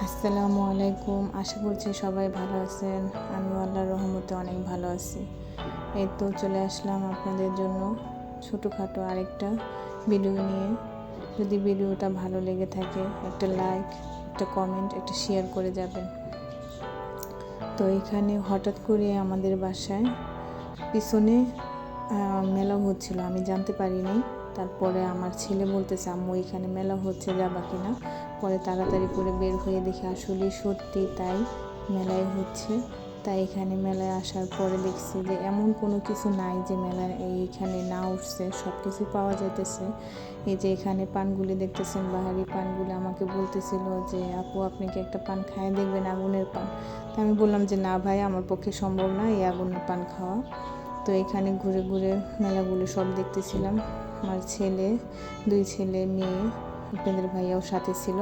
আসসালামু আলাইকুম। আশা করছি সবাই ভালো আছেন। আমি আল্লাহর রহমতে অনেক ভালো আছি। এই তো চলে আসলাম আপনাদের জন্য ছোটোখাটো আরেকটা ভিডিও নিয়ে। যদি ভিডিওটা ভালো লেগে থাকে একটা লাইক, একটা কমেন্ট, একটা শেয়ার করে যাবেন। তো এখানে হঠাৎ করে আমাদের বাসায় পিছনে মেলা হচ্ছিল, আমি জানতে পারিনি। তারপরে আমার ছেলে বলতেছে, আম্মু এখানে মেলা হচ্ছে, যাবা কিনা? পরে তাড়াতাড়ি করে বের হয়ে দেখি আসলে সত্যি তাই, মেলায় হচ্ছে। তাই এখানে মেলায় আসার পরে দেখছি যে এমন কোনো কিছু নাই যে মেলার এইখানে না উঠছে, সব কিছু পাওয়া যাইতেছে। এই যে এখানে পানগুলি দেখতেছেন, বাহারি পানগুলি, আমাকে বলতেছিল যে আপু আপনি কি একটা পান খায় দেখবেন, আগুনের পান। তা আমি বললাম যে না ভাই, আমার পক্ষে সম্ভব না এই আগুনের পান খাওয়া। তো এখানে ঘুরে ঘুরে মেলাগুলো সব দেখতেছিলাম। আমার ছেলে, 2 ছেলে মেয়ে, আপনাদের ভাইয়াও সাথে ছিল।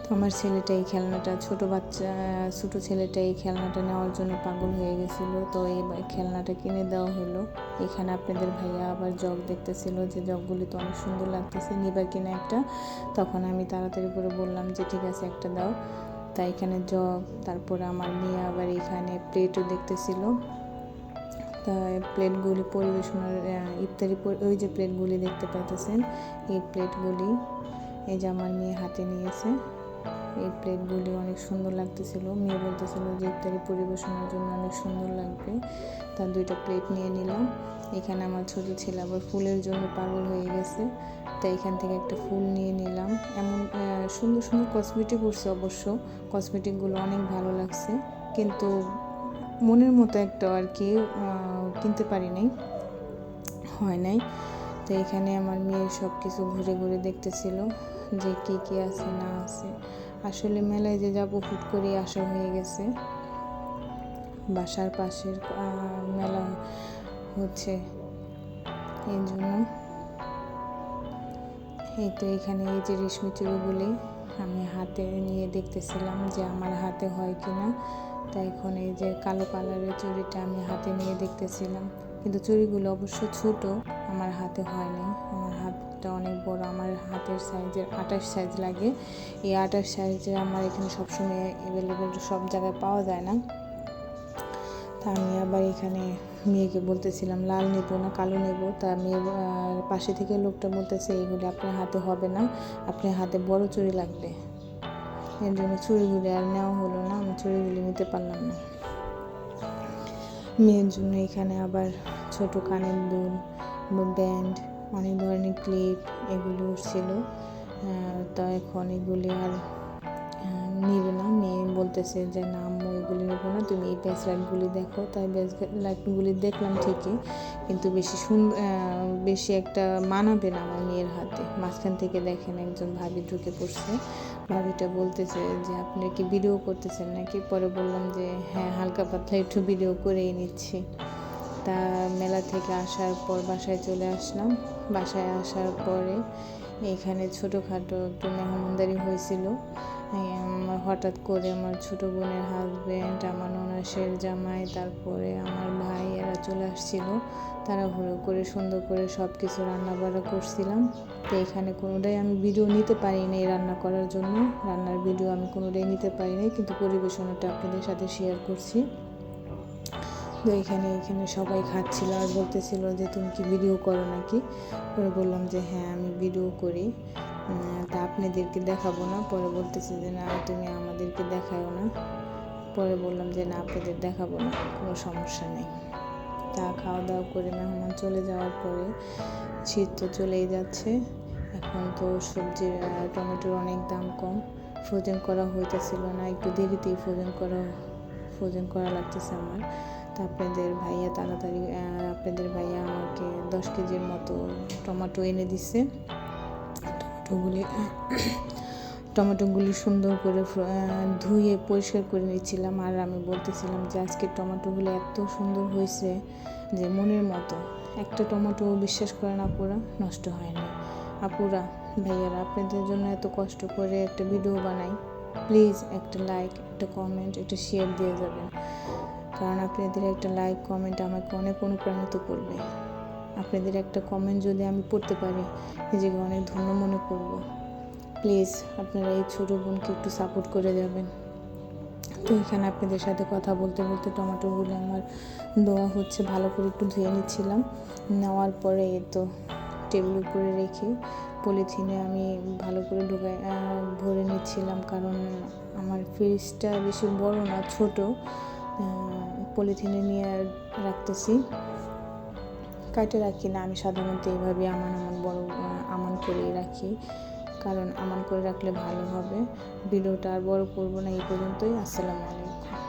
তো আমার ছেলেটা এই খেলনাটা, ছোটো ছেলেটা এই খেলনাটা নেওয়ার জন্য পাগল হয়ে গেছিলো। তো এই খেলনাটা কিনে দেওয়া হলো। এখানে আপনাদের ভাইয়া আবার জগ দেখতেছিল যে জগগুলি তো অনেক সুন্দর লাগতেছে, নিবার কিনা একটা। তখন আমি তাড়াতাড়ি করে বললাম যে ঠিক আছে একটা দাও। তাই এখানে জগ, তারপরে আমার মেয়ে আবার এখানে প্লেটও দেখতেছিল। তাই প্লেটগুলি পরিবেশনের ইফতারি, ওই যে প্লেটগুলি দেখতে পাইতেছেন, এই প্লেটগুলি এই যে আমার মেয়ে হাতে নিয়েছে। এই প্লেটগুলি অনেক সুন্দর লাগতেছিল। মেয়ে বলতেছিল যে ইফতারি পরিবেশনের জন্য অনেক সুন্দর লাগবে। তার 2টা প্লেট নিয়ে নিলাম। এখানে আমার ছোটো ছেলে আবার ফুলের জন্য পাগল হয়ে গেছে, তাই এখান থেকে একটা ফুল নিয়ে নিলাম। এমন সুন্দর সুন্দর কসমেটিক উঠছে, অবশ্য কসমেটিকগুলো অনেক ভালো লাগছে, কিন্তু মনের মতো একটা আর কি কিনতে পারি নাই, হয় নাই। তো এখানে আমার মেয়ে সব কিছু ঘুরে ঘুরে দেখতেছিল যে কী কী আছে না আছে। আসলে মেলায় যে যাবো হুট করে আসা হয়ে গেছে। বাসার পাশের মেলা হচ্ছে, এই জন্য। এই তো এখানে এই যে রেশমি চুড়িগুলি আমি হাতে নিয়ে দেখতেছিলাম যে আমার হাতে হয় কি না। তাই এখন এই যে কালো কালারের চুড়িটা আমি হাতে নিয়ে দেখতেছিলাম, কিন্তু চুড়িগুলো অবশ্য ছোট, আমার হাতে হয়নি। আমার হাতটা অনেক বড়, আমার হাতের সাইজের 28 সাইজ লাগে। এই 28 সাইজে আমার এখানে সবসময় অ্যাভেলেবেল সব জায়গায় পাওয়া যায় না। তা আমি আবার এখানে মেয়েকে বলতেছিলাম লাল নেবো না কালো নেবো। তা মেয়ে পাশে থেকে লোকটা বলতেছে এইগুলি আপনার হাতে হবে না, আপনার হাতে বড় চুড়ি লাগবে। এর জন্য চুড়িগুলি আর নেওয়া হলো না, আমি চুড়িগুলি নিতে পারলাম না। মেয়ের জন্য এখানে আবার ছোট কানের দুল, ব্যান্ড, অনেক ধরনের ক্লিপ এগুলো উঠছিল। তো এখন এগুলি আর নিবে না। মেয়ে বলতেছে যে না আম্মু এগুলি নেবো না, তুমি এই ব্রেসলেটগুলি দেখো। তাই ব্রেসলেটগুলি দেখলাম ঠিকই, কিন্তু বেশি একটা মানাবে না আমার মেয়ের হাতে। মাঝখান থেকে দেখেন একজন ভাবি ঢুকে পড়ছে। ভাবিটা বলতেছে যে আপনি কি ভিডিও করতেছেন নাকি? পরে বললাম যে হ্যাঁ, হালকা পাতলা একটু ভিডিও করেই নিচ্ছি। তা মেলা থেকে আসার পর বাসায় চলে আসলাম। বাসায় আসার পরে এখানে ছোটোখাটো একটু মেহমানদারি হয়েছিল। হঠাৎ করে আমার ছোটো বোনের হাজব্যান্ড, আমার ননাসের জামাই, তারপরে আমার ভাই, এরা চলে আসছিল। তাড়াহুড়ো করে সুন্দর করে সব কিছু রান্নাবাড়া করছিলাম। তো এখানে কোনোটাই আমি ভিডিও নিতে পারিনি রান্না করার জন্য, রান্নার ভিডিও আমি কোনোটাই নিতে পারিনি, কিন্তু পরিবেশনটা আপনাদের সাথে শেয়ার করছি। তো এখানে সবাই খাচ্ছিল আর বলতেছিল যে তুমি কি ভিডিও করো নাকি? পরে বললাম যে হ্যাঁ আমি ভিডিও করি, তা আপনাদেরকে দেখাবো না। পরে বলতেছে যে না তুমি আমাদেরকে দেখাও না। পরে বললাম যে না আপনাদের দেখাবো না, কোনো সমস্যা নেই। তা খাওয়া দাওয়া করে মেহমান চলে যাওয়ার পরে শীত তো চলেই যাচ্ছে। এখন তো সবজির টমেটোর অনেক দাম কম, ফ্রোজেন করা হইতেছিল না, একটু দেরিতেই ফ্রোজেন করা লাগতেছে আমার। তা আপনাদের ভাইয়া আমাকে 10 কেজির মতো টমেটো এনে দিছে। টমেটোগুলি সুন্দর করে ধুয়ে পরিষ্কার করে নিচ্ছিলাম, আর আমি বলতেছিলাম যে আজকের টমেটোগুলো এত সুন্দর হয়েছে যে মনের মতো। একটা টমেটো বিশ্বাস করেন আপুরা নষ্ট হয়নি। আপুরা ভাইয়ারা, আপনাদের জন্য এত কষ্ট করে একটা ভিডিও বানাই, প্লিজ একটা লাইক, একটা কমেন্ট, একটা শেয়ার দিয়ে যাবেন। কারণ আপনাদের একটা লাইক কমেন্ট আমাকে অনেক অনুপ্রাণিত করবে। আপনাদের একটা কমেন্ট যদি আমি পড়তে পারি, নিজেকে অনেক ধন্য মনে করব। প্লিজ আপনারা এই ছোটো বোনকে একটু সাপোর্ট করে যাবেন। তো এখানে আপনাদের সাথে কথা বলতে বলতে টমেটোগুলো আমার ধোয়া হচ্ছে, ভালো করে একটু ধুয়ে নিচ্ছিলাম। নেওয়ার পরে তো টেবিল উপরে রেখে পলিথিনে আমি ভালো করে ভরে নিচ্ছিলাম, কারণ আমার ফ্রিজটা বেশি বড় না, ছোট। পলিথিনে নিয়ে রাখতেছি, কাটে রাখি না, আমি সাধারণত এইভাবে আমান করেই রাখি, কারণ আমান করে রাখলে ভালো হবে। ভিডিওটা আর বড় করবো না, এই পর্যন্তই। আসসালামু আলাইকুম।